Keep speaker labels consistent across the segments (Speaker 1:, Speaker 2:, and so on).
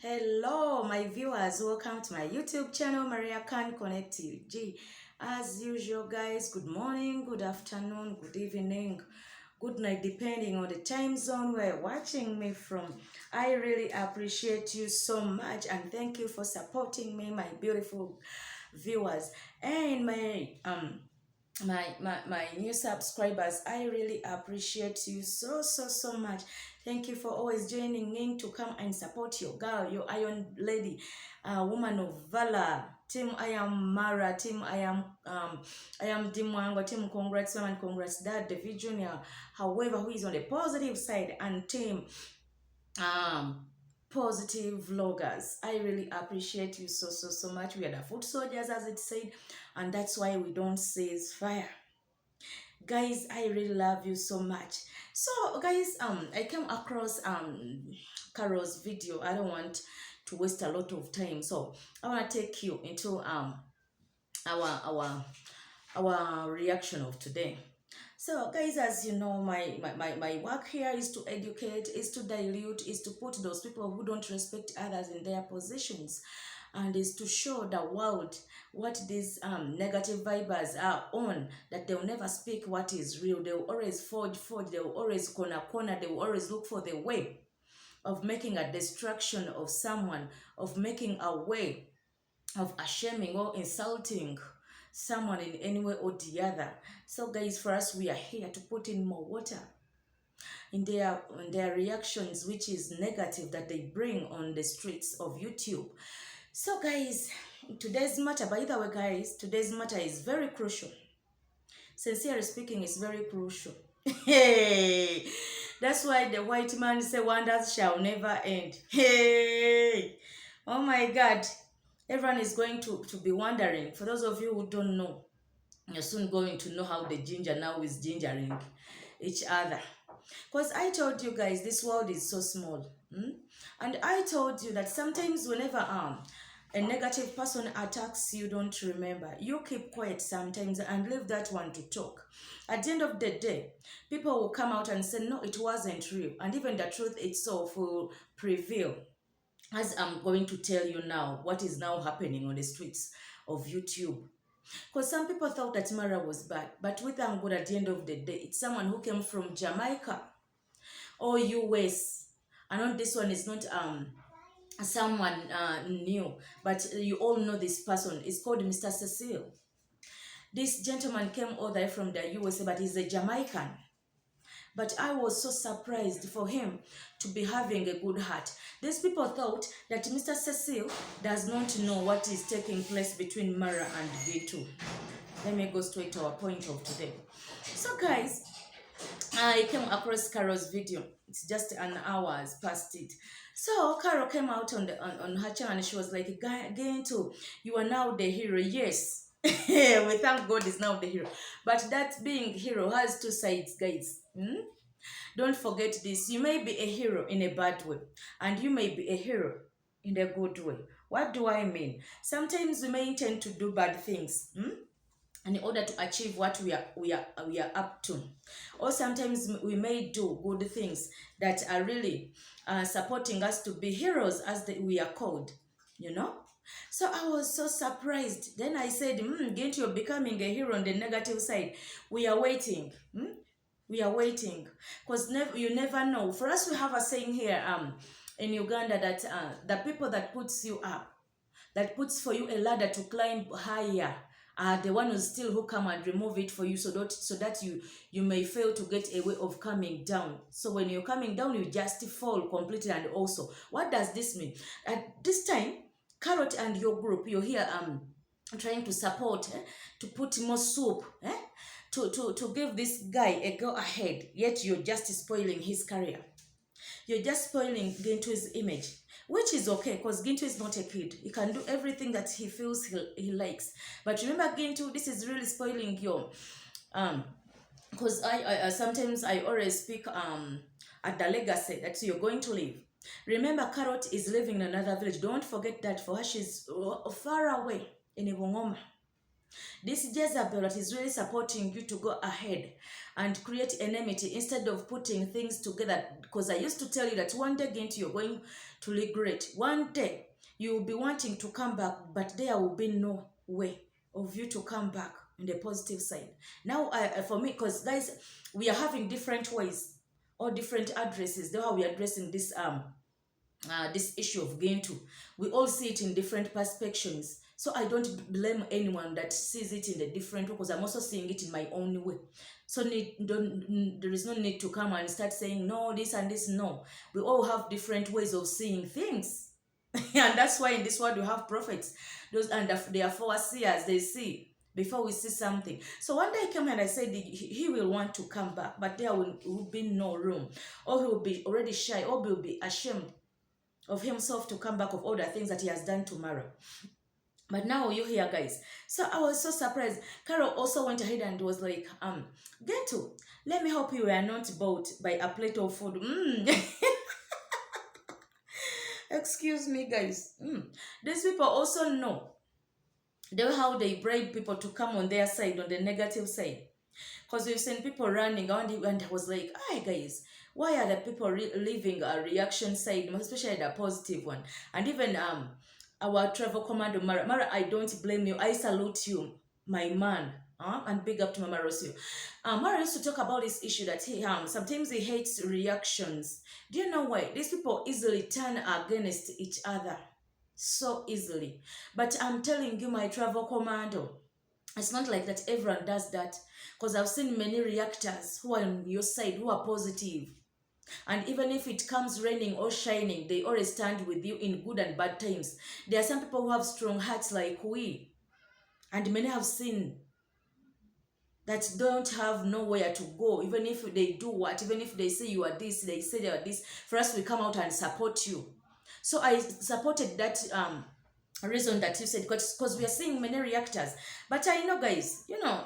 Speaker 1: Hello, my viewers. Welcome to my YouTube channel, Maria Can Connect G. As usual, guys, good morning, good afternoon, good evening, good night, depending on the time zone where you're watching me from. I really appreciate you so much and thank you for supporting me, my beautiful viewers, and my new subscribers. I really appreciate you so much. Thank you for always joining in to come and support your girl, your iron lady, woman of valor. Team I am Mara, team I am Dimwango, team congrats mom and congrats dad, David Jr. However, who is on the positive side, and team um positive vloggers. I really appreciate you so much. We are the foot soldiers, as it said, and that's why we don't cease fire. Guys, I really love you so much. So guys, I came across Carol's video. I don't want to waste a lot of time, so I want to take you into our our our reaction of today. So guys, as you know, my work here is to educate, is to dilute, is to put those people who don't respect others in their positions, and is to show the world what these negative vibers are on, that they'll never speak what is real. They'll always forge, they'll always corner, they will always look for the way of making a destruction of someone, of making a way of shaming or insulting someone in any way or the other. So guys, for us, we are here to put in more water in their reactions, which is negative, that they bring on the streets of YouTube. So guys, today's matter, by the way guys, today's matter is very crucial. Sincerely speaking, it's very crucial. Hey, that's why the white man say wonders shall never end. Hey, oh my God, everyone is going to be wondering. For those of you who don't know, you're soon going to know how the ginger now is gingering each other. Because I told you guys, this world is so small. And I told you that sometimes whenever a negative person attacks you, don't remember. You keep quiet sometimes and leave that one to talk. At the end of the day, people will come out and say, no, it wasn't real. And even the truth itself will prevail. As I'm going to tell you now, what is now happening on the streets of YouTube. Because some people thought that Mara was bad, but with thank God, at the end of the day, it's someone who came from Jamaica or US. I know this one is not someone new, but you all know this person. It's called Mr Cecil. This gentleman came all the way from the USA, but he's a Jamaican. But I was so surprised for him to be having a good heart. These people thought that Mr. Cecil does not know what is taking place between Mara and Gintu. Let me go straight to our point of today. So guys, I came across Carol's video. It's just an hour has passed it. So Carol came out on her channel and she was like, Gintu, you are now the hero. Yes. We thank God is now the hero. But that being hero has two sides, guys. Don't forget this. You may be a hero in a bad way, and you may be a hero in a good way. What do I mean? Sometimes we may intend to do bad things in order to achieve what we are up to, or sometimes we may do good things that are really supporting us to be heroes, as we are called, you know. So I was so surprised. Then I said, Gintu, you're becoming a hero on the negative side. We are waiting. We are waiting, because you never know. For us, we have a saying here in Uganda that the people that puts you up, that puts for you a ladder to climb higher, are the one who come and remove it for you, so that you may fail to get a way of coming down. So when you're coming down, you just fall completely. And also, what does this mean? At this time, Carrot and your group, you're here trying to support, to put more soup, to give this guy a go ahead, yet you're just spoiling his career. You're just spoiling Gintu's image, which is okay, because Gintu is not a kid. He can do everything that he feels he likes. But remember, Gintu, this is really spoiling your because I sometimes I always speak at the legacy that you're going to leave. Remember, Carrot is living in another village. Don't forget that. For her, she's far away in Ibongoma. This Jezebel that is really supporting you to go ahead and create enmity instead of putting things together. Because I used to tell you that one day, Gintu, you're going to regret. One day, you will be wanting to come back, but there will be no way of you to come back in the positive side. Now, for me, because guys, we are having different ways or different addresses. That's how we are addressing this issue of Gintu. We all see it in different perspectives. So I don't blame anyone that sees it in a different way, because I'm also seeing it in my own way. So there is no need to come and start saying, no, this and this, no. We all have different ways of seeing things. And that's why in this world we have prophets. Those, and they are foreseers, they see before we see something. So one day I came and I said he will want to come back, but there will be no room. Or he will be already shy, or he will be ashamed of himself to come back of all the things that he has done to Mara. But now you here, guys. So I was so surprised. Carol also went ahead and was like, Gintu, let me hope you were not bought by a plate of food. Excuse me, guys. These people also know how they bribe people to come on their side, on the negative side. Because we've seen people running around, and I was like, hi guys, why are the people leaving a reaction side, especially the positive one? And even our travel commando, Mara, I don't blame you. I salute you, my man. And big up to Mama Rossio. Mara used to talk about this issue that sometimes he hates reactions. Do you know why? These people easily turn against each other. So easily. But I'm telling you, my travel commando, it's not like that everyone does that, because I've seen many reactors who are on your side, who are positive. And even if it comes raining or shining, they always stand with you in good and bad times. There are some people who have strong hearts like we. And many have seen that don't have nowhere to go. Even if they do what, even if they say you are this, they say they are this, for us we come out and support you. So I supported that reason that you said, because we are seeing many reactors. But I know, guys, you know,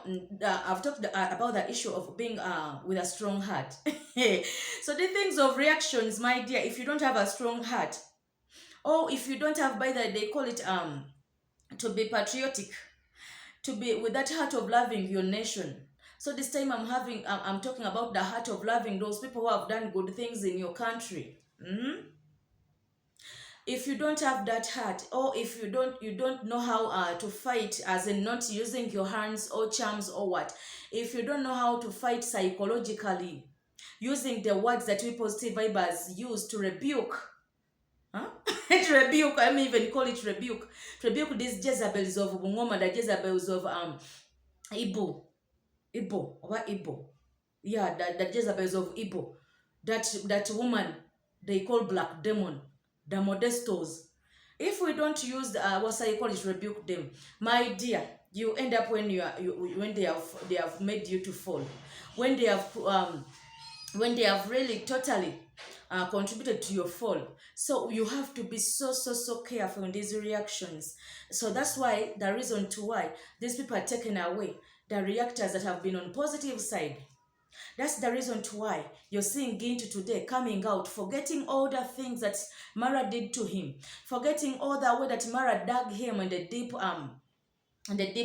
Speaker 1: I've talked about the issue of being with a strong heart. So the things of reactions, my dear, if you don't have a strong heart, or if you don't have, by the they call it to be patriotic, to be with that heart of loving your nation. So this time I'm talking about the heart of loving those people who have done good things in your country. If you don't have that heart, or if you don't know how to fight, as in not using your hands or charms or what, if you don't know how to fight psychologically, using the words that we positive vibers use to rebuke, to rebuke, I mean even call it rebuke, to rebuke these Jezebels of Bungoma, the Jezebels of Igbo, or Igbo, yeah, the Jezebels of Igbo, that woman they call black demon, the modestos. If we don't use what I call it, rebuke them, my dear, you end up when when they have made you to fall, when they have really totally contributed to your fall. So you have to be so careful in these reactions. So that's why the reason to why these people are taken away, the reactors that have been on positive side. That's the reason to why you're seeing Gintu today coming out, forgetting all the things that Mara did to him, forgetting all the way that Mara dug him in the deep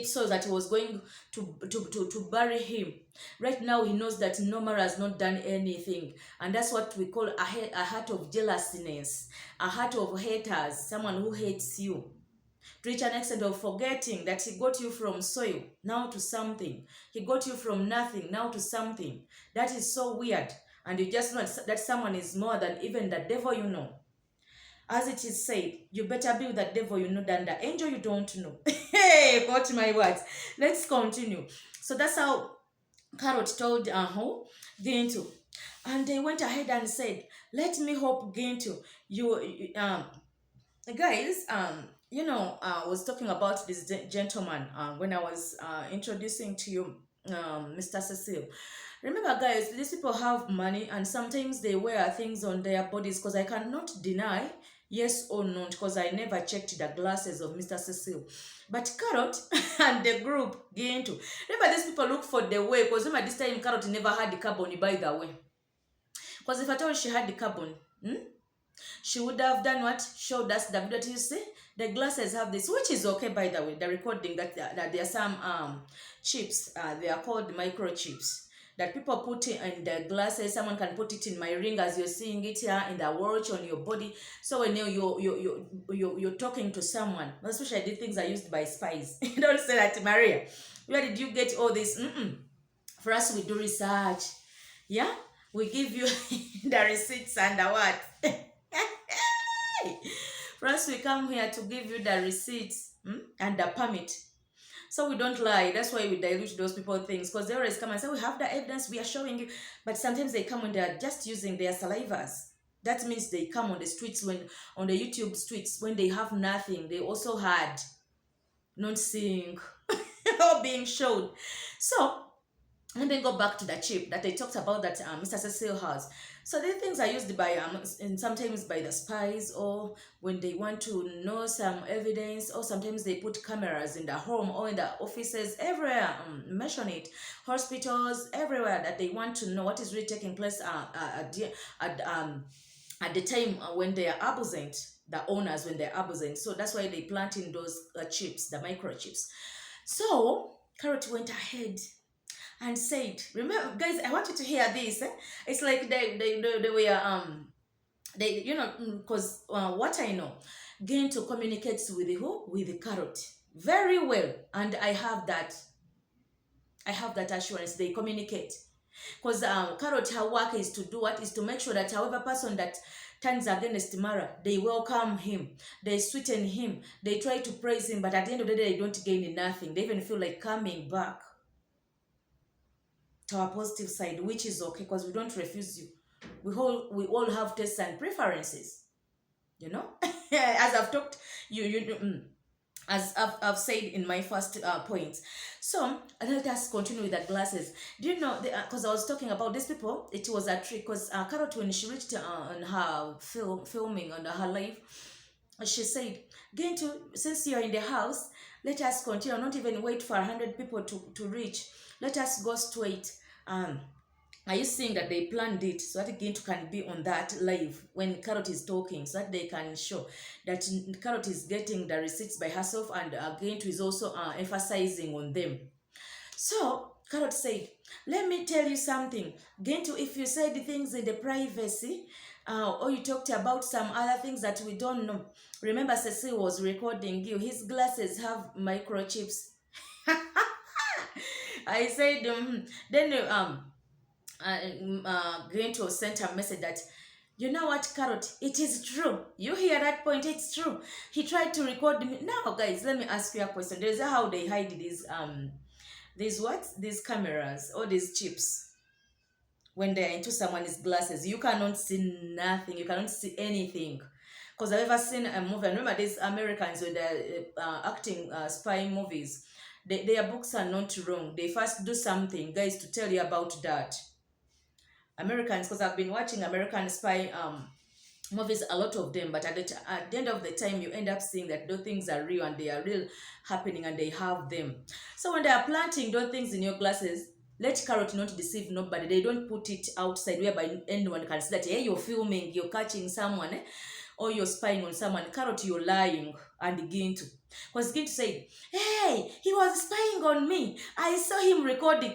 Speaker 1: soil that he was going to bury him. Right now he knows that no, Mara has not done anything, and that's what we call a heart of jealousness, a heart of haters, someone who hates you. To reach an extent of forgetting that he got you from soil now to something. He got you from nothing now to something. That is so weird. And you just know that someone is more than even the devil you know. As it is said, you better be with the devil you know than the angel you don't know. Hey, got my words. Let's continue. So that's how Carol told Gintu. And they went ahead and said, let me hope Gintu, guys, you know, I was talking about this gentleman when I was introducing to you Mr. Cecil. Remember, guys, these people have money and sometimes they wear things on their bodies, because I cannot deny yes or no, because I never checked the glasses of Mr. Cecil. But Carrot and the group Gintu, remember, these people look for the way, because remember this time Carrot never had the carbon, by the way. Because if I told she had the carbon, She would have done what? Showed us the video that you see. The glasses have this, which is okay by the way. The recording that there are some chips. They are called microchips that people put in the glasses. Someone can put it in my ring as you're seeing it here in the watch on your body. So when you're talking to someone, especially the things are used by spies. Don't say that, Maria. Where did you get all this? For us, we do research. Yeah, we give you the receipts and the what. For us, we come here to give you the receipts and the permit. So we don't lie. That's why we dilute those people things, because they always come and say, we have the evidence, we are showing you. But sometimes they come when they are just using their salivas. That means they come on the streets, when on the YouTube streets, when they have nothing. They also had not seeing or being showed. So and then go back to the chip that I talked about that Mr. Cecil has. So these things are used by and sometimes by the spies, or when they want to know some evidence, or sometimes they put cameras in the home or in the offices, everywhere. Mention it, hospitals, everywhere, that they want to know what is really taking place at the time when they are absent. The owners, when they're absent. So that's why they plant in those chips, the microchips. So Carrot went ahead and said, remember guys, I want you to hear this. It's like they were they, you know, because what I know, Gintu communicates with who? With the Carrot very well, and I have that assurance they communicate, because Carrot, her work is to do what? Is to make sure that however person that turns against Mara, they welcome him, they sweeten him, they try to praise him, but at the end of the day they don't gain nothing. They even feel like coming back to our positive side, which is okay, because we don't refuse you. We all have tastes and preferences, you know. As I've talked, as I've said in my first point. So let us continue with the glasses. Do you know, because I was talking about these people, it was a trick, because Carrot, when she reached on her filming on her live, she said, Gintu, since you're in the house, let us continue, not even wait for 100 people to reach. Let us go straight. Are you seeing that they planned it so that Gintu can be on that live when Carrot is talking, so that they can show that Carrot is getting the receipts by herself, and Gintu is also emphasizing on them. So Carrot said, let me tell you something, Gintu, if you said things in the privacy, or you talked about some other things that we don't know. Remember, Cecil was recording you. His glasses have microchips. I said, then Gintu sent a message that, you know what, Carrot, it is true. You hear that point? It's true. He tried to record me. Now, guys, let me ask you a question. There's how they hide these cameras or these chips. When they're into someone's glasses, you cannot see nothing. You cannot see anything. Because I've ever seen a movie. I remember these Americans when they're acting spy movies. Their books are not wrong. They first do something, guys, to tell you about that. Americans, because I've been watching American spy movies, a lot of them, but at the end of the time, you end up seeing that those things are real and they are real happening and they have them. So when they are planting those things in your glasses, let Carrot not deceive nobody. They don't put it outside whereby anyone can see that, hey, you're filming, you're catching someone, or you're spying on someone. Carrot, you're lying. And Gintu, because Gintu said, hey, he was spying on me. I saw him recording.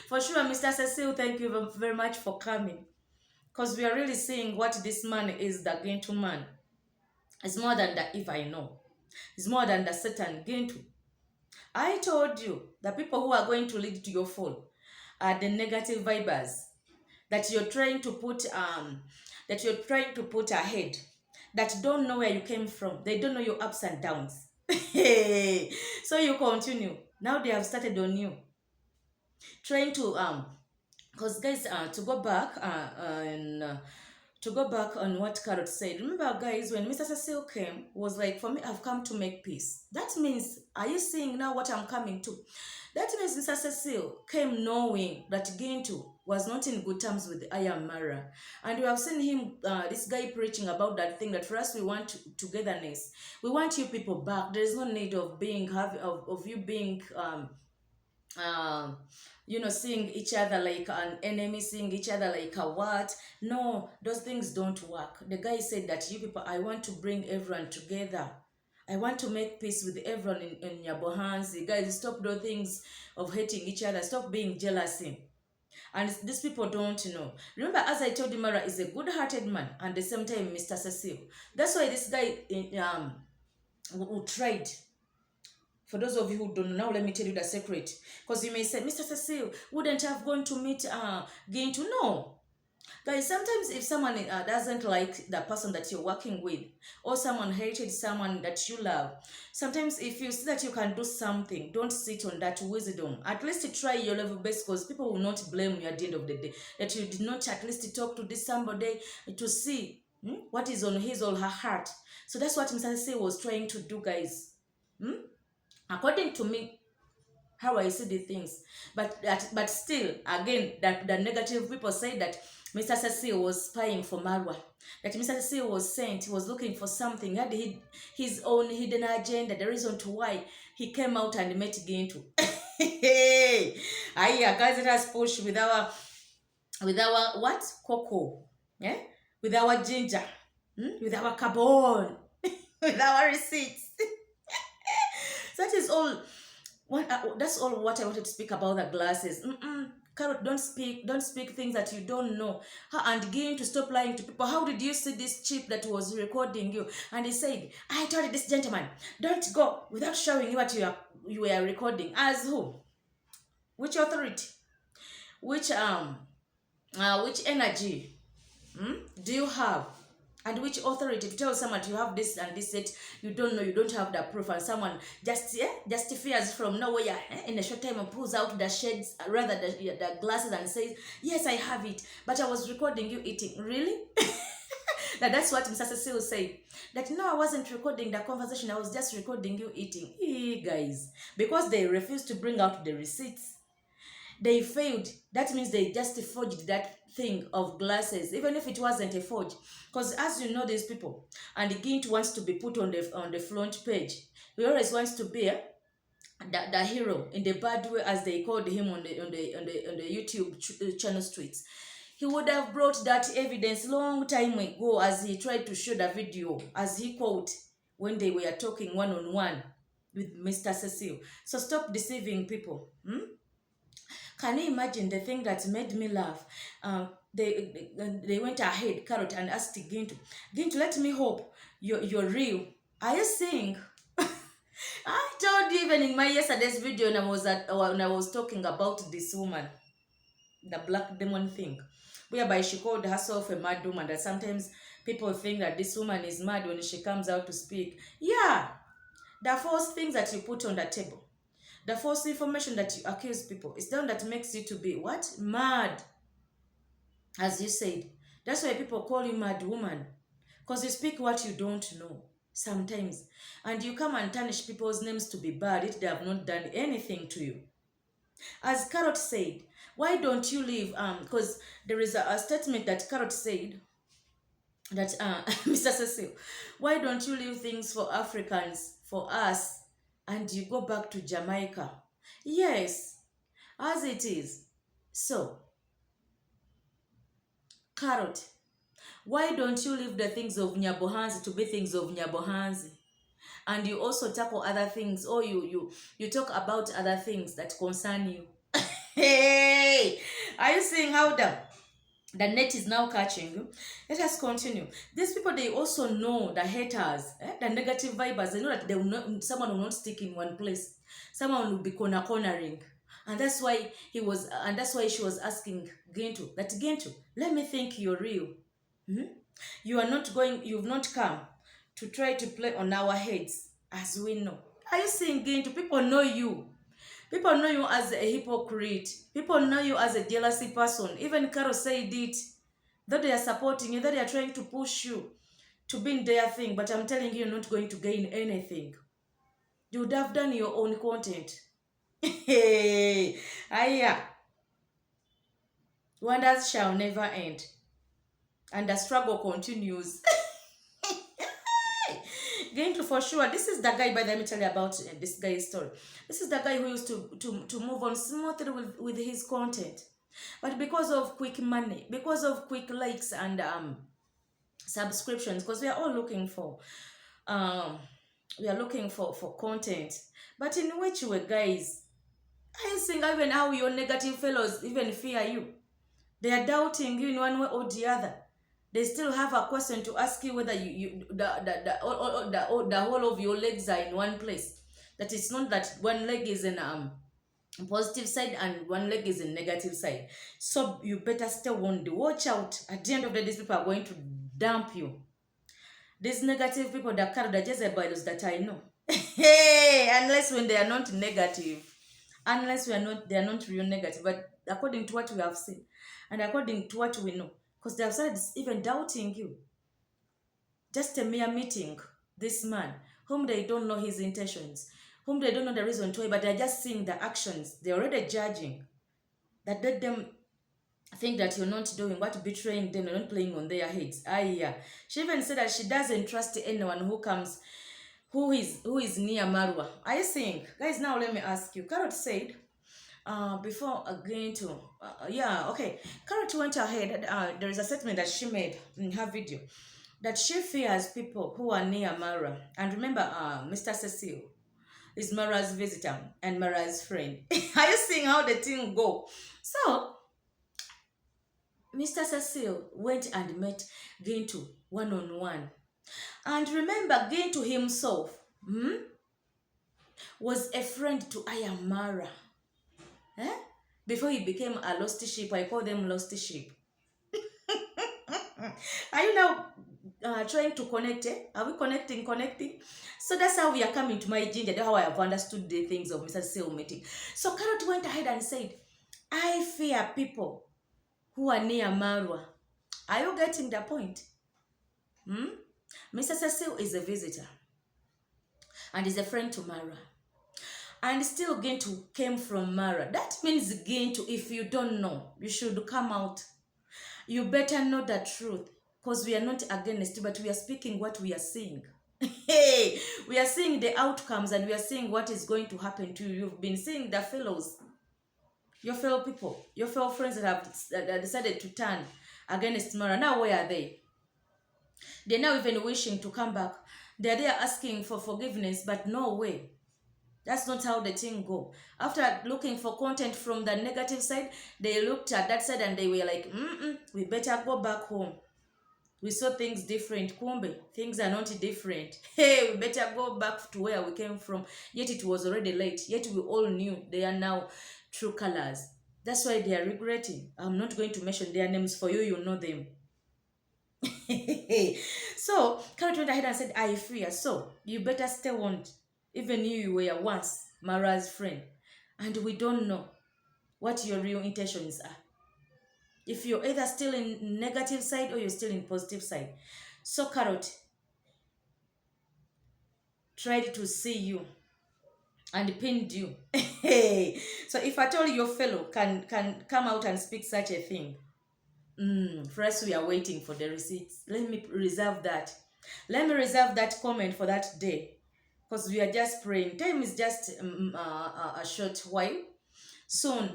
Speaker 1: For sure, Mr. Cecil, thank you very much for coming. Because we are really seeing what this man is, the Gintu man. It's more than the Eve I know. It's more than the Satan Gintu. I told you, the people who are going to lead to your fall are the negative vibers that you're trying to put ahead, that don't know where you came from. They don't know your ups and downs. So you continue. Now they have started on you, trying to because guys, to go back on what Carrot said. Remember, guys, when Mr. Cecil came, was like, for me, I've come to make peace. That means, are you seeing now what I'm coming to? That means Mr. Cecil came knowing that Gintu was not in good terms with Am Qarol. And we have seen him, this guy preaching about that thing, that for us we want togetherness. We want you people back. There is no need of you being um seeing each other like an enemy, seeing each other like a what. No, those things don't work. The guy said that, you people, I want to bring everyone together. I want to make peace with everyone in Nyabohansi. Guys, stop those things of hating each other. Stop being jealousy. And these people don't know. Remember, as I told you, Mara is a good-hearted man, and at the same time, Mr. Cecil. That's why this guy who tried. For those of you who don't know, now let me tell you the secret. Because you may say, Mr. Cecil wouldn't have gone to meet Gintu. No. Guys, sometimes if someone doesn't like the person that you're working with, or someone hated someone that you love, sometimes if you see that you can do something, don't sit on that wisdom. At least try your level best, because people will not blame you at the end of the day. That you did not at least talk to this somebody to see what is on his or her heart. So that's what Mr. Cecil was trying to do, guys. According to me, how I see the things. But still, again, that the negative people say that Mr. Cecil was spying for Marwa. That Mr. Cecil was sent, he was looking for something, had his own hidden agenda, the reason to why he came out and met Gintu. Hey, guys, let us push with our what? Cocoa. Yeah? With our ginger. With our carbon. With our receipts. That is all. That's all what I wanted to speak about the glasses. Carrot, don't speak things that you don't know. And again, to stop lying to people. How did you see this chip that was recording you? And he said, I told this gentleman, don't go without showing you what you were recording. As who? Which authority? Which energy do you have? And which authority to tell someone you have this and this set, you don't know, you don't have the proof, and someone just fears from nowhere in a short time and pulls out the shades, rather the glasses, and says, yes, I have it, but I was recording you eating. Really? That's what Mr. Cecil said. That no, I wasn't recording the conversation, I was just recording you eating. Guys, because they refused to bring out the receipts. They failed. That means they just forged that thing of glasses, even if it wasn't a forge. Because as you know, these people, and Gint wants to be put on the front page. He always wants to be the hero in the bad way, as they called him on the YouTube channel streets. He would have brought that evidence long time ago, as he tried to show the video, as he quote, when they were talking one-on-one with Mr. Cecil. So stop deceiving people. Can you imagine the thing that made me laugh? They went ahead, Carrot, and asked Gintu, let me hope you're real. Are you seeing? I told you even in my yesterday's video when I was talking about this woman, the black demon thing, whereby she called herself a mad woman, that sometimes people think that this woman is mad when she comes out to speak. Yeah, the false things that you put on the table, the false information that you accuse people, it's the one that makes you to be what? Mad. As you said. That's why people call you mad woman. Because you speak what you don't know sometimes. And you come and tarnish people's names to be bad if they have not done anything to you. As Carrot said, why don't you leave? Because there is a statement that Carrot said, that Mr. Cecil, why don't you leave things for Africans, for us, and you go back to Jamaica? Yes, as it is. So, Carrot, why don't you leave the things of Nyabohansi to be things of Nyabohansi? And you also tackle other things, or you talk about other things that concern you. Hey, are you seeing how the net is now catching you? Let us continue. These people, they also know the haters, the negative vibers. They know that someone will not stick in one place. Someone will be cornering. And that's why she was asking Gintu, that Gintu, let me think you're real. You've not come to try to play on our heads, as we know. Are you seeing Gintu? People know you. People know you as a hypocrite. People know you as a jealousy person. Even Carol said it. That they are supporting you, that they are trying to push you to be in their thing. But I'm telling you, you're not going to gain anything. You would have done your own content. Hey, wonders shall never end. And the struggle continues. Gintu for sure. This is the guy, by the way, let me tell you about this guy's story. This is the guy who used to move on smoothly with his content. But because of quick money, because of quick likes and subscriptions, because um we are looking for content. But in which way, guys? I think even how your negative fellows even fear you. They are doubting you in one way or the other. They still have a question to ask you whether the whole of your legs are in one place. That it's not that one leg is in positive side and one leg is in negative side. So you better stay warned. Watch out. At the end of the day, these people are going to dump you. These negative people that carry the Jezebels that I know. Hey, unless when they are not negative. Unless they are not real negative. But according to what we have seen and according to what we know, because they have started even doubting you. Just a mere meeting, this man, whom they don't know his intentions, whom they don't know the reason to, but they're just seeing the actions. They're already judging. That let them think that you're not doing what, betraying them, you're not playing on their heads. Yeah. She even said that she doesn't trust anyone who comes, who is near Marwa. I think, guys, now let me ask you. Carrot said, before going to, Carrot went ahead. There is a statement that she made in her video that she fears people who are near Mara. And remember, Mr. Cecil is Mara's visitor and Mara's friend. Are you seeing how the thing go? So Mr. Cecil went and met Gintu one-on-one. And remember, Gintu himself was a friend to Ayamara. Before he became a lost sheep, I call them lost sheep. Are you now trying to connect? Are we connecting? So that's how we are coming to my ginger. That's how I have understood the things of Mr. Cecil meeting. So Carrot went ahead and said, I fear people who are near Marwa. Are you getting the point? Mr. Cecil is a visitor and is a friend to Mara. And still Gintu came from Mara. That means Gintu, if you don't know, you should come out. You better know the truth. Because we are not against, but we are speaking what we are seeing. Hey, we are seeing the outcomes and we are seeing what is going to happen to you. You've been seeing the fellows, your fellow people, your fellow friends that have decided to turn against Mara. Now where are they? They're now even wishing to come back. They're there asking for forgiveness, but no way. That's not how the thing go. After looking for content from the negative side, they looked at that side and they were like, we better go back home. We saw things different. Kumbe, things are not different. Hey, we better go back to where we came from. Yet it was already late. Yet we all knew they are now true colors. That's why they are regretting. I'm not going to mention their names for you. You know them. So, Carrot went ahead and said, I fear. So, you better stay warned. Even you were once Mara's friend. And we don't know what your real intentions are. If you're either still in negative side or you're still in positive side. So Carrot tried to see you and pinned you. So if at all your fellow can come out and speak such a thing, for us we are waiting for the receipts. Let me reserve that. Let me reserve that comment for that day. Because we are just praying. Time is just a short while. Soon,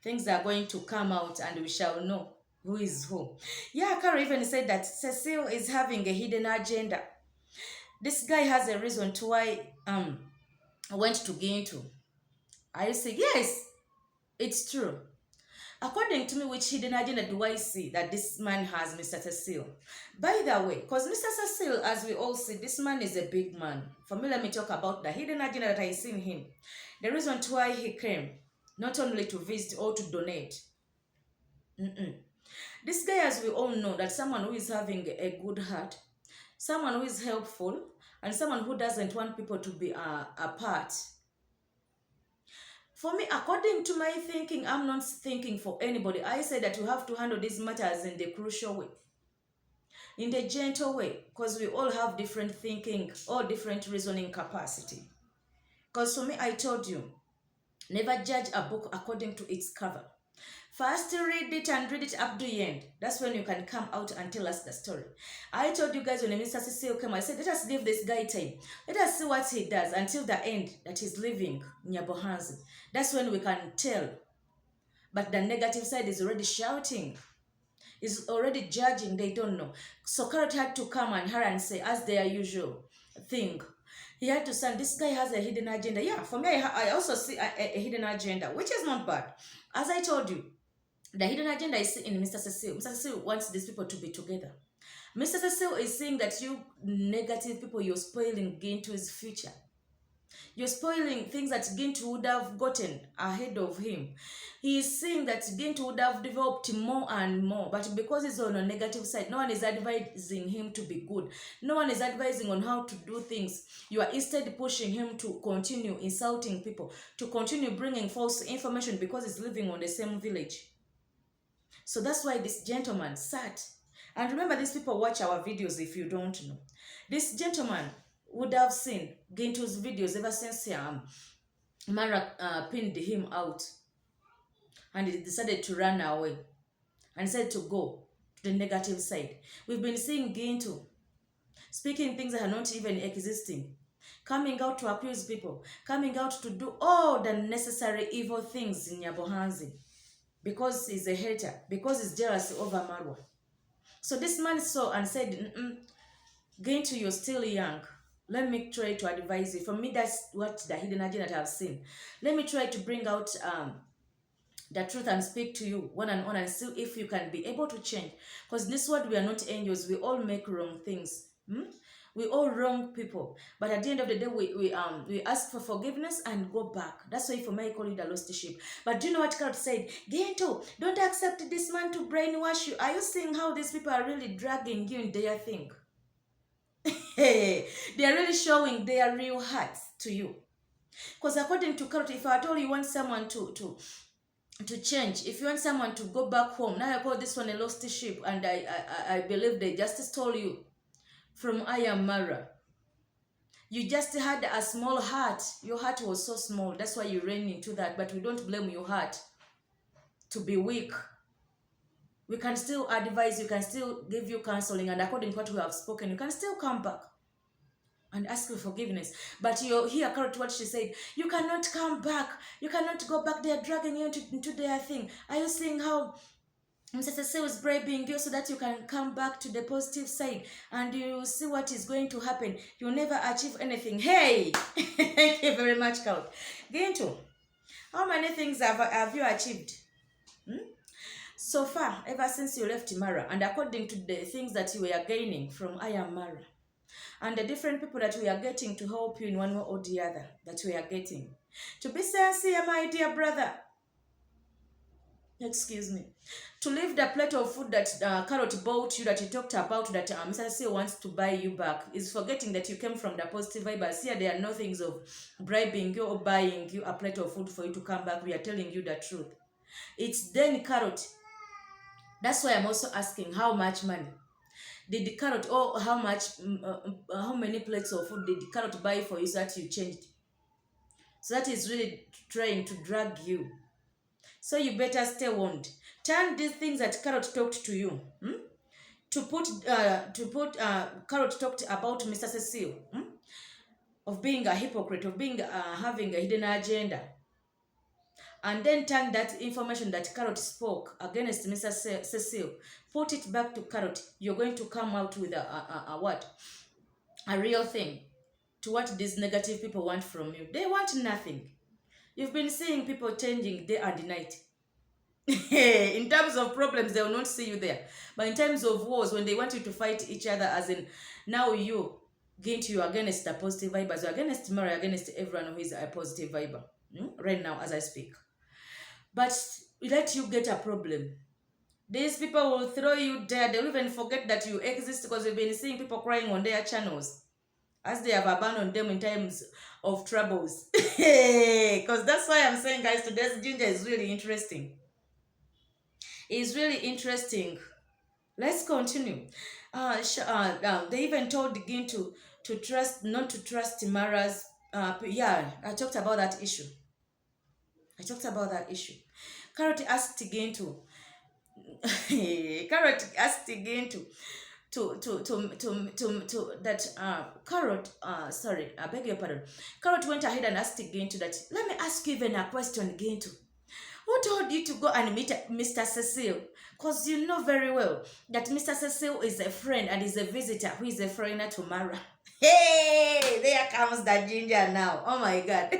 Speaker 1: things are going to come out and we shall know who is who. Yeah, Carol even said that Cecil is having a hidden agenda. This guy has a reason to why went to Gintu. I say, yes, it's true. According to me, which hidden agenda do I see that this man has, Mr. Cecil? By the way, because Mr. Cecil, as we all see, this man is a big man. For me, let me talk about the hidden agenda that I see in him. The reason to why he came, not only to visit or to donate. This guy, as we all know, that someone who is having a good heart, someone who is helpful, and someone who doesn't want people to be apart. For me, according to my thinking, I'm not thinking for anybody. I say that you have to handle these matters in the crucial way, in the gentle way, because we all have different thinking or different reasoning capacity. Because for me, I told you, never judge a book according to its cover. First read it and read it up to the end. That's when you can come out and tell us the story. I told you guys when Mr. Cecil came, I said, let us give this guy time. Let us see what he does until the end that he's leaving Nyabohanzi. That's when we can tell. But the negative side is already shouting, is already judging, they don't know. So Carrot had to come and her and say, as their usual thing. He had to say, this guy has a hidden agenda. Yeah, for me, I also see a hidden agenda, which is not bad. As I told you, the hidden agenda is in Mr. Cecil. Mr. Cecil wants these people to be together. Mr. Cecil is saying that you negative people, you're spoiling Gintu's future. You're spoiling things that Gintu would have gotten ahead of him. He is saying that Gintu would have developed more and more, but because he's on a negative side, no one is advising him to be good. No one is advising on how to do things. You are instead pushing him to continue insulting people, to continue bringing false information because he's living on the same village. So that's why this gentleman sat. And remember, these people watch our videos if you don't know. This gentleman would have seen Gintu's videos ever since Mara pinned him out. And he decided to run away. And decided to go to the negative side. We've been seeing Gintu speaking things that are not even existing. Coming out to accuse people. Coming out to do all the necessary evil things in Nyabohanzi. Because he's a hater. Because he's jealous over Marwa. So this man saw and said, Gintu, you're still young. Let me try to advise you. For me, that's what the hidden agenda that I've seen. Let me try to bring out the truth and speak to you one and one and see if you can be able to change. Because in this world, we are not angels. We all make wrong things. We all wrong people. But at the end of the day, we ask for forgiveness and go back. That's why for me, I call it the lost sheep. But do you know what God said? Gintu, don't accept this man to brainwash you. Are you seeing how these people are really dragging you in their thing? They are really showing their real hearts to you. Because according to Carrot, if at all you want someone to change, if you want someone to go back home, now I call this one a lost sheep, and I believe they just stole you from Am Qarol. You just had a small heart. Your heart was so small. That's why you ran into that. But we don't blame your heart to be weak. We can still advise, we can still give you counseling, and according to what we have spoken, you can still come back and ask for forgiveness. But you hear Carrot what she said, you cannot come back, you cannot go back, they are dragging you into their thing. Are you seeing how Mr. Cecil is bribing you so that you can come back to the positive side and you see what is going to happen? You'll never achieve anything. Hey! Thank you very much, Carrot. Gintu, how many things have you achieved? So far, ever since you left Mara, and according to the things that you were gaining from Am Qarol, and the different people that we are getting to help you in one way or the other, that we are getting. To be sincere, my dear brother, excuse me, to leave the plate of food that Carrot bought you, that he talked about, that Mr. Cecil wants to buy you back, is forgetting that you came from the positive vibes. Here, there are no things of bribing you or buying you a plate of food for you to come back. We are telling you the truth. It's then Carrot. That's why I'm also asking, how much money did the Carrot, or how many plates of food did the Carrot buy for you so that you changed? So that is really trying to drag you. So you better stay warned. Turn these things that Carrot talked to you. To put Carrot talked about Mr. Cecil, of being a hypocrite, of being having a hidden agenda. And then turn that information that Carrot spoke against Mr. Cecil, put it back to Carrot. You're going to come out with a what? A real thing to what these negative people want from you. They want nothing. You've been seeing people changing day and night. In terms of problems, they will not see you there. But in terms of wars, when they want you to fight each other, as in now you against the positive vibers, you're against Mara, against everyone who is a positive viber. Right now, as I speak. But let you get a problem. These people will throw you there. They'll even forget that you exist, because we've been seeing people crying on their channels as they have abandoned them in times of troubles. Because that's why I'm saying, guys, today's ginger is really interesting. It's really interesting. Let's continue. They even told Gintu to trust, not to trust Mara's. I talked about that issue. Carrot asked Gintu. Carrot asked Gintu to that Carrot, sorry, I beg your pardon. Carrot went ahead and asked Gintu that, let me ask you even a question, Gintu. Who told you to go and meet Mr. Cecil? Because you know very well that Mr. Cecil is a friend and is a visitor who is a foreigner to Mara. Hey, there comes that ginger now. Oh my God.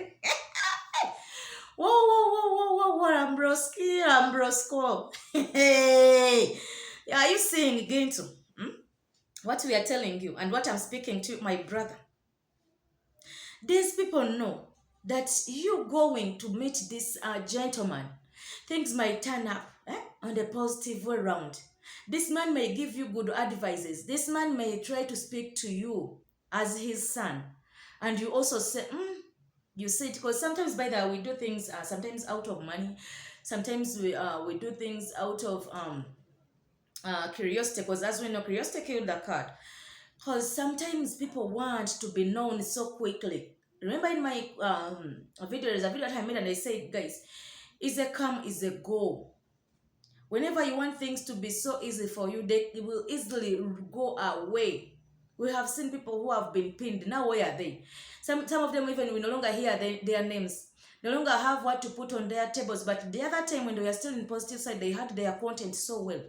Speaker 1: Whoa, whoa, whoa, whoa, whoa, whoa, Ambroski, Ambrosco. Hey, are you seeing again too? What we are telling you and what I'm speaking to my brother? These people know that you going to meet this gentleman, things might turn up on the positive way around. This man may give you good advices. This man may try to speak to you as his son. And you also say, you say it, because sometimes by the way, we do things sometimes out of money. Sometimes we do things out of curiosity, because as we know, curiosity killed the cat. Because sometimes people want to be known so quickly. Remember in my video, there's a video that I made and I said, guys, is a come, is a go. Whenever you want things to be so easy for you, they will easily go away. We have seen people who have been pinned. Now where are they? Some of them even we no longer hear their names. No longer have what to put on their tables. But the other time when they were still in positive side, they had their content so well.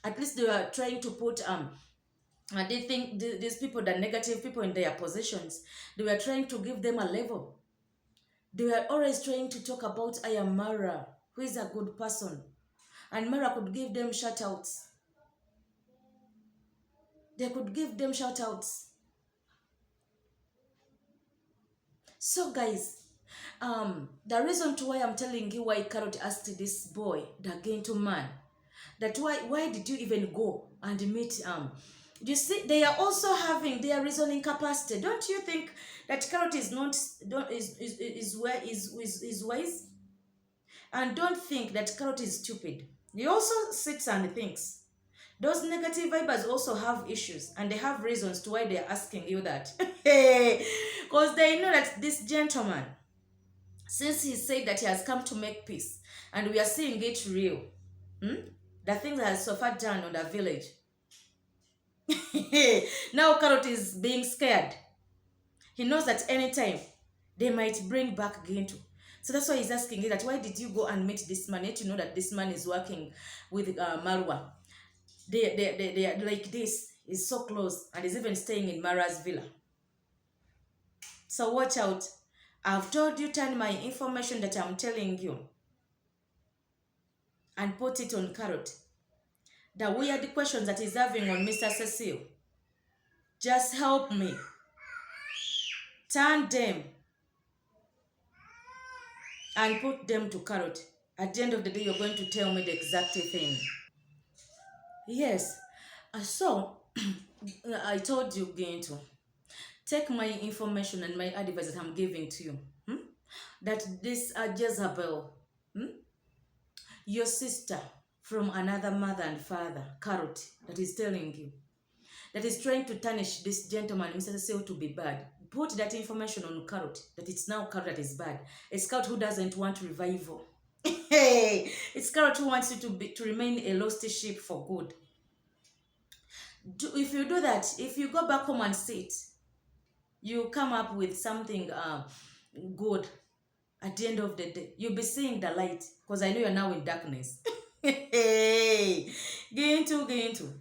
Speaker 1: At least they were trying to put and they think these people, the negative people in their positions, they were trying to give them a level. They were always trying to talk about I am Mara, who is a good person. And Mara could give them shout outs. They could give them shout outs. So guys, the reason to why I'm telling you why Carrot asked this boy, the Gintu man, that why did you even go and meet you see, they are also having their reasoning capacity. Don't you think that Carrot is not is wise? And don't think that Carrot is stupid. He also sits and thinks. Those negative vibers also have issues and they have reasons to why they are asking you that. Because they know that this gentleman, since he said that he has come to make peace, and we are seeing it real, the things that has so far done on the village. Now Carrot is being scared. He knows that anytime they might bring back Gintu. So that's why he's asking you that, why did you go and meet this man? Yet you know that this man is working with Marwa. They are like this. Is so close and is even staying in Mara's villa. So watch out. I've told you, turn my information that I'm telling you and put it on Carrot. The weird questions that he's having on Mr. Cecil. Just help me. Turn them and put them to Carrot. At the end of the day, you're going to tell me the exact thing. Yes. So, I told you, Gintu, take my information and my advice that I'm giving to you. That this Jezebel, your sister from another mother and father, Carrot, that is telling you, that is trying to tarnish this gentleman, Mr. Cecil, to be bad. Put that information on Carrot, that it's now Carrot that is bad. It's Carrot who doesn't want revival. Hey, it's Carrot who wants you to remain a lost sheep for good. If you do that, if you go back home and sit, you come up with something good. At the end of the day, you'll be seeing the light, because I know you're now in darkness. Hey, Gintu.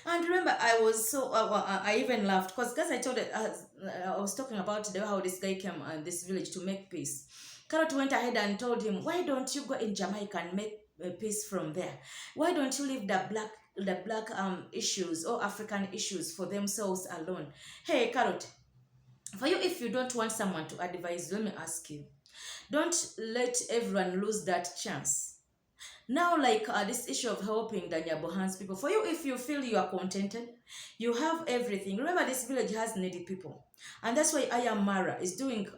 Speaker 1: And remember, I was so I even laughed because I told it. I was talking about how this guy came in this village to make peace. Carrot went ahead and told him, why don't you go in Jamaica and make peace from there? Why don't you leave the black issues or African issues for themselves alone? Hey, Carrot, for you, if you don't want someone to advise, let me ask you, don't let everyone lose that chance. Now, like this issue of helping the Nyabohan's people, for you, if you feel you are contented, you have everything. Remember, this village has needy people, and that's why I am Mara is doing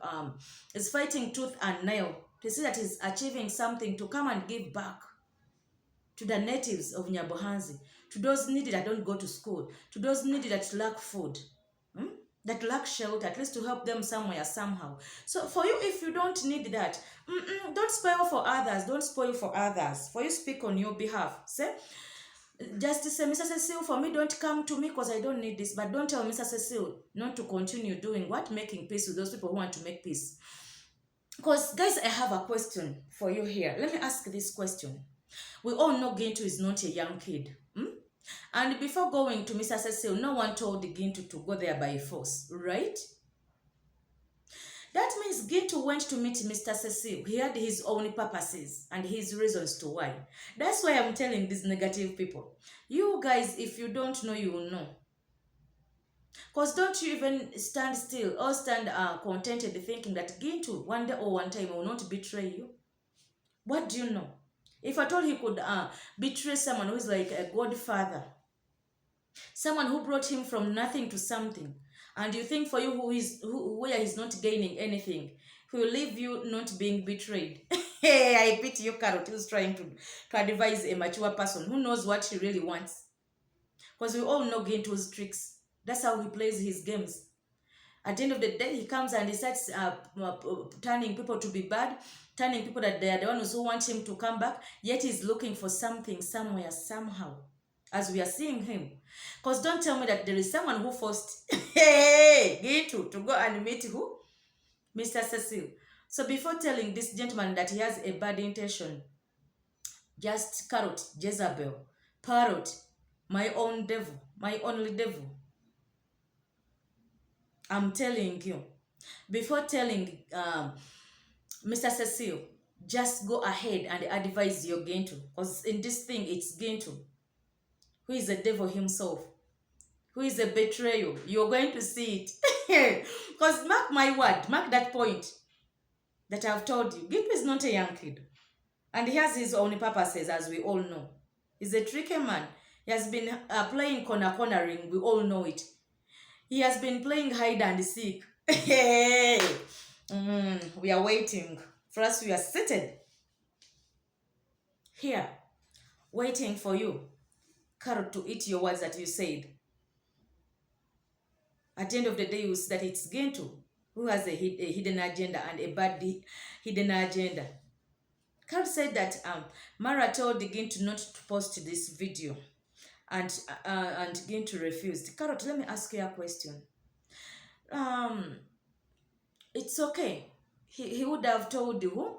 Speaker 1: is fighting tooth and nail to see that he's achieving something to come and give back to the natives of Nyabohanzi, to those needy that don't go to school, to those needy that lack food. that lack shelter, at least to help them somewhere, somehow. So for you, if you don't need that, don't spoil for others. Don't spoil for others. For you, speak on your behalf. Say, just say, Mr. Cecil, for me, don't come to me because I don't need this. But don't tell Mr. Cecil not to continue doing what? Making peace with those people who want to make peace. Because, guys, I have a question for you here. Let me ask this question. We all know Gintu is not a young kid. And before going to Mr. Cecil, no one told Gintu to go there by force, right? That means Gintu went to meet Mr. Cecil. He had his own purposes and his reasons to why. That's why I'm telling these negative people. You guys, if you don't know, you will know. Because don't you even stand still or stand contented thinking that Gintu one day or one time will not betray you? What do you know? If I told he could betray someone who is like a godfather, someone who brought him from nothing to something, and you think for you where he's not gaining anything, he will leave you not being betrayed. Hey, I pity you, Carrot, who's trying to advise a mature person who knows what he really wants. Because we all know Gintu's tricks. That's how he plays his games. At the end of the day, he comes and he starts turning people to be bad, turning people that they are the ones who want him to come back, yet he's looking for something, somewhere, somehow, as we are seeing him. Because don't tell me that there is someone who forced Gintu to go and meet who? Mr. Cecil. So before telling this gentleman that he has a bad intention, just Carrot, Jezebel, Parrot, my own devil, my only devil, I'm telling you, before telling Mr. Cecil, just go ahead and advise your Gintu. Because in this thing, it's Gintu, who is the devil himself, who is a betrayal. You're going to see it. Because mark my word, mark that point that I've told you. Gintu is not a young kid. And he has his own purposes, as we all know. He's a tricky man. He has been playing cornering. We all know it. He has been playing hide and seek. Hey, we are waiting. For us, we are seated here, waiting for you, Carrot, to eat your words that you said. At the end of the day, you see that it's Gintu who has a hidden agenda and a bad hidden agenda. Carrot said that Mara told Gintu not to post this video, and Gintu refused. Carrot, let me ask you a question. It's okay. He would have told you who?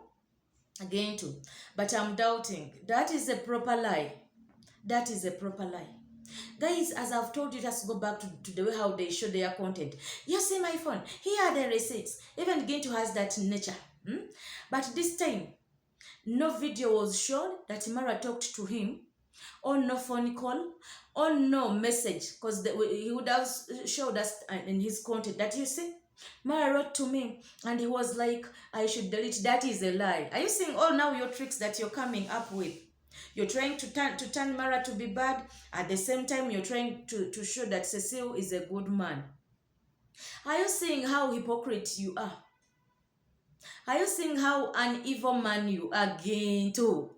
Speaker 1: Gintu. But I'm doubting. That is a proper lie. That is a proper lie. Guys, as I've told you, just go back to the way how they show their content. You see my phone. Here are the receipts. Even Gintu has that nature. But this time, no video was shown that Mara talked to him, or no phone call, or no message, because he would have showed us in his content that, you see, Mara wrote to me and he was like, I should delete. That is a lie. Are you seeing all now your tricks that you're coming up with? You're trying to turn Mara to be bad. At the same time, you're trying to show that Cecil is a good man. Are you seeing how hypocrite you are? Are you seeing how an evil man you are, Gintu?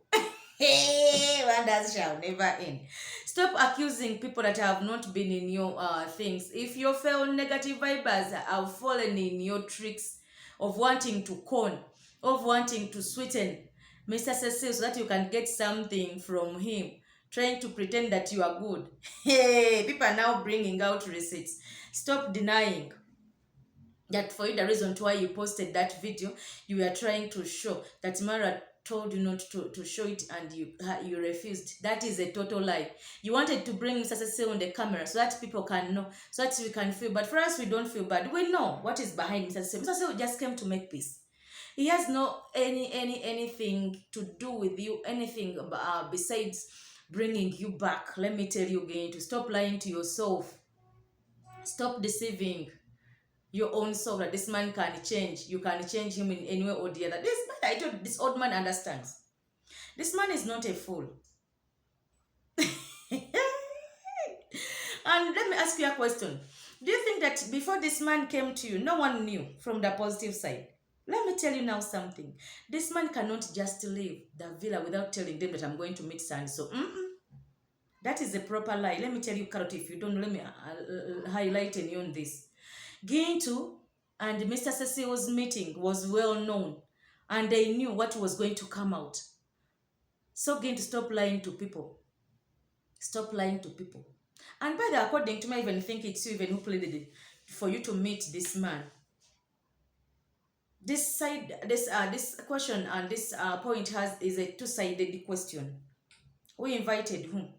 Speaker 1: Hey, wonders shall never end. Stop accusing people that have not been in your things. If your fellow negative vibers have fallen in your tricks of wanting to con, of wanting to sweeten Mr. Cecil so that you can get something from him, trying to pretend that you are good. Hey, people are now bringing out receipts. Stop denying that for you the reason why you posted that video, you were trying to show that Mara told you not to show it and you refused. That is a total lie. You wanted to bring Mr. Cecil on the camera so that people can know, so that we can feel. But for us, we don't feel bad. We know what is behind Mr. Cecil. Mr. Cecil just came to make peace. He has no anything to do with you, anything besides bringing you back. Let me tell you again, to stop lying to yourself. Stop deceiving your own soul that this man can change. You can change him in any way or the other. This man, I told you, this old man understands. This man is not a fool. And let me ask you a question. Do you think that before this man came to you, no one knew from the positive side? Let me tell you now something. This man cannot just leave the villa without telling them that I'm going to meet Sandy. So, that is a proper lie. Let me tell you, Carrot, if you don't, let me highlight you on this. Gintu and Mr. Cecil's meeting was well known, and they knew what was going to come out. So Gintu, stop lying to people. Stop lying to people. And by the according to me, I even think it's you even who pleaded it for you to meet this man. This side, this question and this point is a two-sided question. We invited whom?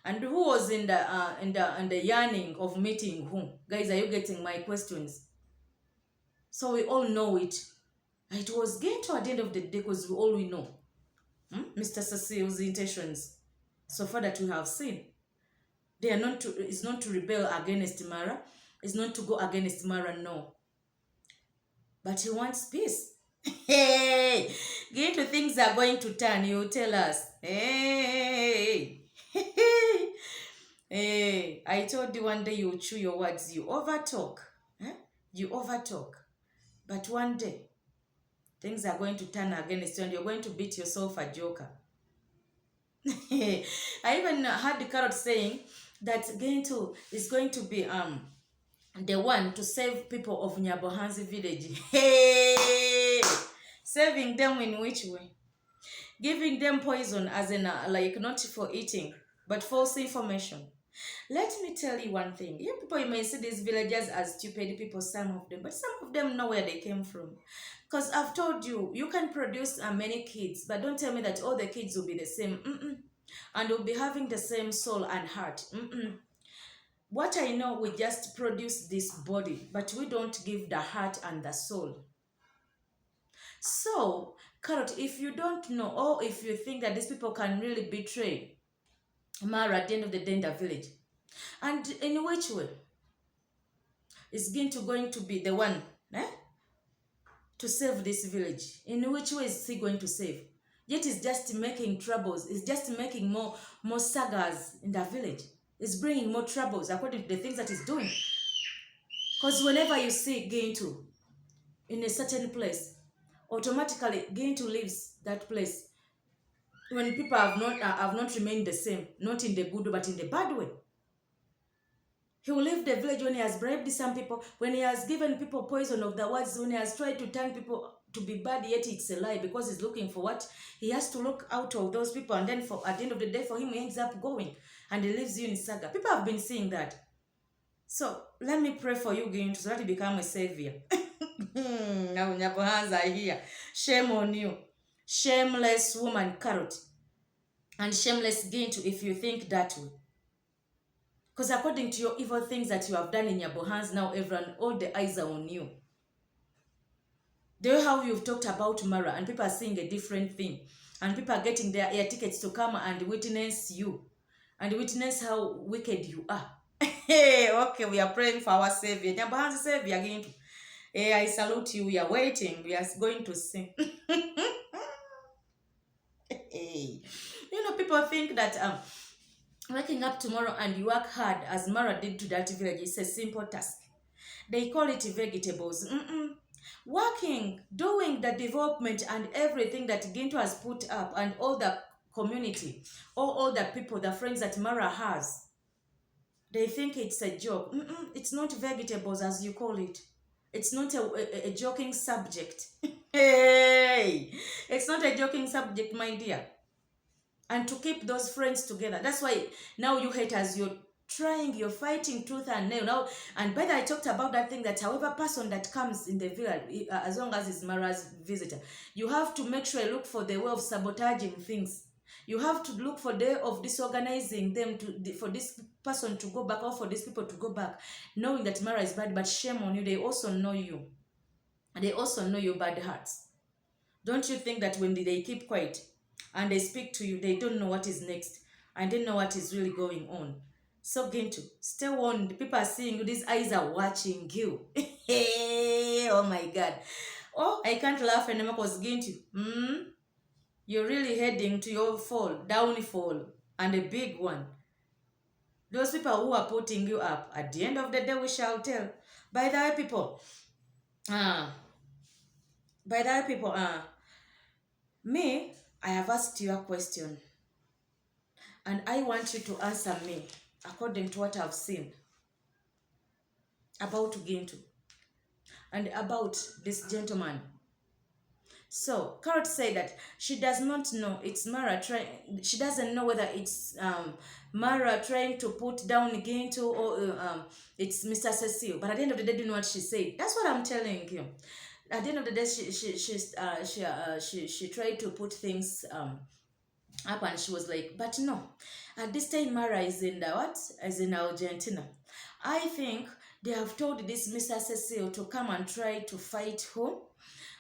Speaker 1: And who was in the yearning of meeting whom? Guys, are you getting my questions? So we all know it. It was Gintu at the end of the day, because we know. Mr. Cecil's intentions, so far that we have seen. They are not to, is not to rebel against Mara, is not to go against Mara, no. But he wants peace. Hey, get to things are going to turn, you tell us. Hey, hey, I told you one day you chew your words, you overtalk. You overtalk. But one day, things are going to turn against you and you're going to beat yourself a joker. I even heard the Carrot saying that Gintu is going to be the one to save people of Nyabohansi village. Hey, saving them in which way? Giving them poison as in like not for eating, but false information. Let me tell you one thing. You people, you may see these villagers as stupid people, some of them, but some of them know where they came from. Because I've told you, you can produce many kids, but don't tell me that all the kids will be the same. And will be having the same soul and heart. What I know, we just produce this body, but we don't give the heart and the soul. So, Carrot, if you don't know, or if you think that these people can really betray Mara at the end of the day in the village, and in which way is Gintu going to be the one to save this village? In which way is he going to save? Yet he's just making troubles. He's just making more sagas in the village. He's bringing more troubles according to the things that he's doing. Because whenever you see Gintu in a certain place, automatically Gintu leaves that place. When people have not remained the same, not in the good but in the bad way. He will leave the village when he has bribed some people, when he has given people poison of the words, when he has tried to turn people to be bad, yet it's a lie because he's looking for what? He has to look out of those people, and then at the end of the day, for him, he ends up going, and he leaves you in saga. People have been seeing that. So, let me pray for you, Gintu, so that you become a savior. Now, Nyabohansi are here. Shame on you. Shameless woman, Carrot. And shameless Gintu, if you think that way. Because according to your evil things that you have done in Nyabohansi, now everyone, all the eyes are on you. The way how you've talked about Mara, and people are seeing a different thing. And people are getting their air tickets to come and witness you. And witness how wicked you are. Hey, okay, we are praying for our Savior. Nyabohansi Savior again. Hey, I salute you. We are waiting. We are going to sing. Hey. You know, people think that waking up tomorrow and you work hard as Mara did to that village is a simple task. They call it vegetables. Working, doing the development and everything that Gintu has put up, and all the community, all the people, the friends that Mara has, they think it's a joke. It's not vegetables as you call it. It's not a joking subject. Hey, it's not a joking subject, my dear. And to keep those friends together. That's why now you haters, you're trying, you're fighting tooth and nail. Now, and by the way, I talked about that thing that however person that comes in the village, as long as it's Mara's visitor, you have to make sure you look for the way of sabotaging things. You have to look for the way of disorganizing them for this person to go back, or for these people to go back, knowing that Mara is bad, but shame on you. They also know you. They also know your bad hearts. Don't you think that when they keep quiet and they speak to you, they don't know what is next, and they know what is really going on? So Gintu, stay warned. People are seeing you. These eyes are watching you. Hey, oh my God. Oh, I can't laugh anymore because Gintu, you're really heading to your downfall, and a big one. Those people who are putting you up, at the end of the day, we shall tell. By the way, people, me, I have asked you a question, and I want you to answer me according to what I've seen. about Gintu and about this gentleman. So Carrot said that she does not know it's Mara trying. She doesn't know whether it's Mara trying to put down Gintu or it's Mr. Cecil. But at the end of the day, do you know what she said? That's what I'm telling you. At the end of the day, she tried to put things up, and she was like, but no. At this time, Mara is in the what? Is in Argentina. I think they have told this Mr. Cecil to come and try to fight who?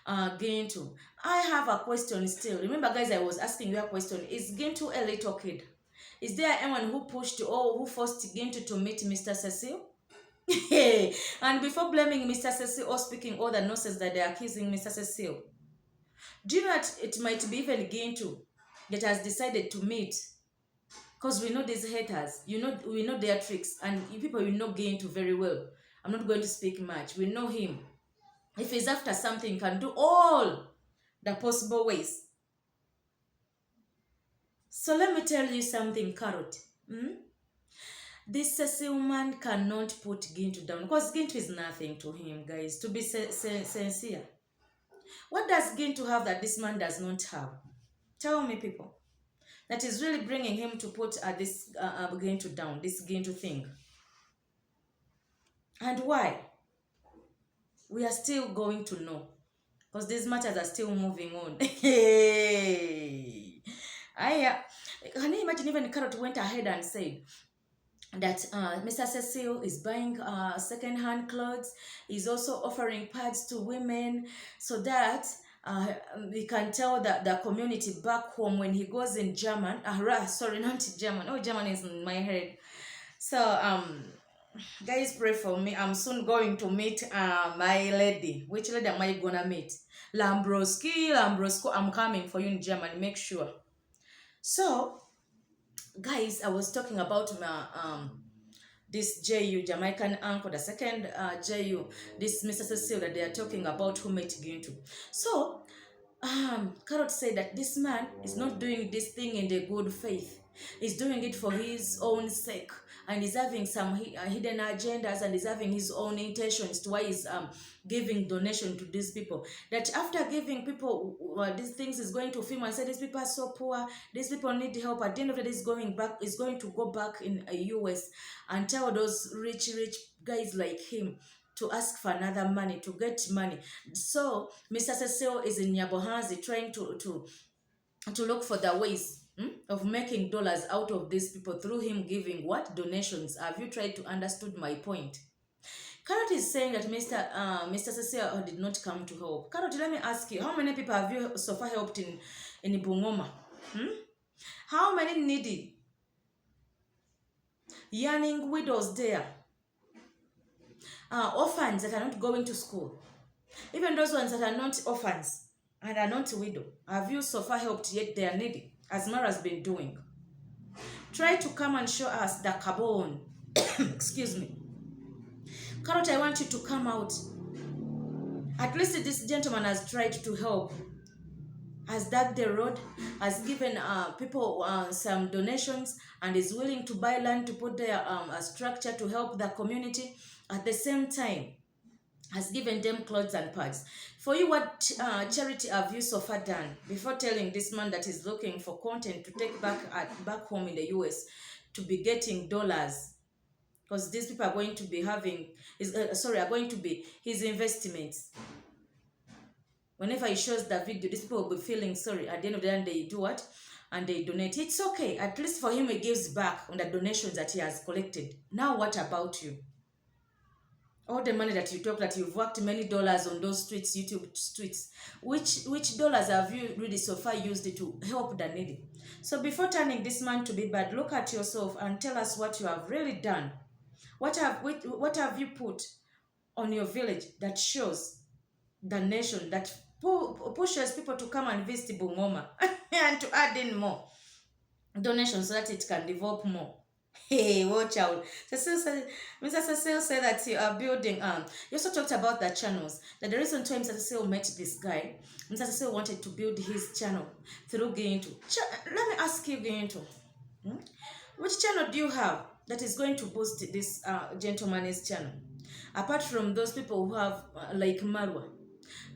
Speaker 1: Gintu. I have a question still. Remember, guys, I was asking you a question. Is Gintu a little kid? Is there anyone who pushed or who forced Gintu to meet Mr. Cecil? And before blaming Mr. Cecil or speaking all the nonsense that they are accusing Mr. Cecil, do you know that it might be even Gintu that has decided to meet? Because we know these haters, we know their tricks, and you people, you know Gintu very well. I'm not going to speak much. We know him. If he's after something, he can do all the possible ways. So let me tell you something, Carrot. This Cecil man cannot put Gintu down, because Gintu is nothing to him, guys, to be sincere. What does Gintu have that this man does not have? Tell me, people. That is really bringing him to put this Gintu down, this Gintu thing. And why? We are still going to know, because these matters are still moving on. Hey, can you imagine? Even Carrot went ahead and said that Mr. Cecil is buying second-hand clothes. He's also offering pads to women so that we can tell that the community back home when he goes in German. Sorry, not German. Oh, German is in my head. So guys, pray for me. I'm soon going to meet my lady. Which lady am I gonna meet? Lambroski. I'm coming for you in Germany. Make sure. So guys, I was talking about my this JU, Jamaican uncle, the second JU, this Mr. Cecil that they are talking about who met Gintu. So Carrot said that this man is not doing this thing in the good faith. He's doing it for his own sake, and he's having some hidden agendas, and he's having his own intentions to why he's giving donation to these people. That after giving people these things, is going to film and say these people are so poor, these people need help. At the end of the day, is going to go back in a US and tell those rich guys like him to ask for another money, to get money. So Mr. Cecil is in Nyabohanzi trying to look for the ways of making dollars out of these people through him giving what? Donations. Have you tried to understood my point? Carrot is saying that Mr. Cecil did not come to help. Carrot, let me ask you, how many people have you so far helped in Bungoma? How many needy, yearning widows there? Orphans that are not going to school. Even those ones that are not orphans and are not widow. Have you so far helped, yet they are needy, as Mara's been doing? Try to come and show us the carbon. Excuse me. Carrot, I want you to come out. At least this gentleman has tried to help, has dug the road, has given people some donations, and is willing to buy land to put their a structure to help the community. At the same time, has given them clothes and pads. For you, what charity have you so far done before telling this man that is looking for content to take back home in the US to be getting dollars? Because these people are going to be having are going to be his investments. Whenever he shows the video, these people will be feeling sorry. At the end of the day, they do what? And they donate. It's okay. At least for him, he gives back on the donations that he has collected. Now, what about you? All the money that you talk, that you've worked many dollars on those streets, YouTube streets, which dollars have you really so far used to help the needy? So before turning this man to be bad, look at yourself and tell us what you have really done. What have you put on your village that shows the nation, that pushes people to come and visit Bungoma and to add in more donations so that it can develop more? Hey, watch out. Mr. Cecil said that you are building. You also talked about the channels. That the reason why Mr. Cecil met this guy, Mr. Cecil wanted to build his channel through Gintu. Let me ask you, Gintu, which channel do you have that is going to boost this gentleman's channel? apart from those people who have like Marwa.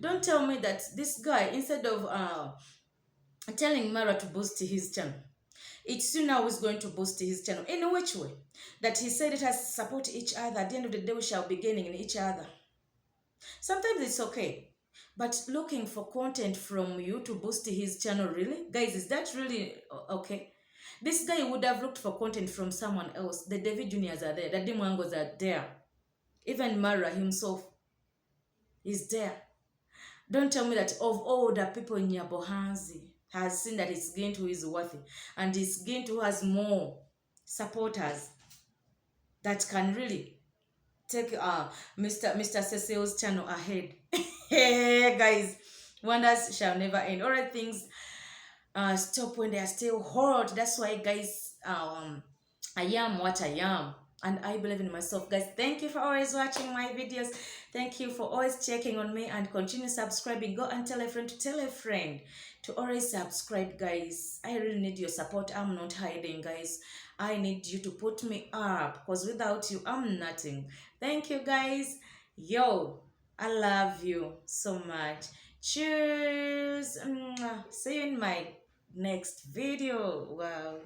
Speaker 1: Don't tell me that this guy, instead of telling Marwa to boost his channel, it's you now who's going to boost his channel. In which way? That he said it has to support each other. At the end of the day, we shall be gaining in each other. Sometimes it's okay. But looking for content from you to boost his channel, really? Guys, is that really okay? This guy would have looked for content from someone else. The David Juniors are there. The Dimwangos are there. Even Mara himself is there. Don't tell me that of all the people in Nyabohanzi has seen that it's Gintu who is worthy. And it's Gintu who has more supporters that can really take Mr Cecil's channel ahead. Hey guys, wonders shall never end. All right, things stop when they are still hot. That's why, guys, I am what I am, and I believe in myself. Guys, thank you for always watching my videos. Thank you for always checking on me, and continue subscribing. Go and tell a friend to tell a friend to always subscribe, guys. I really need your support. I'm not hiding, guys. I need you to put me up, because without you, I'm nothing. Thank you, guys. Yo, I love you so much. Cheers. See you in my next video. Wow.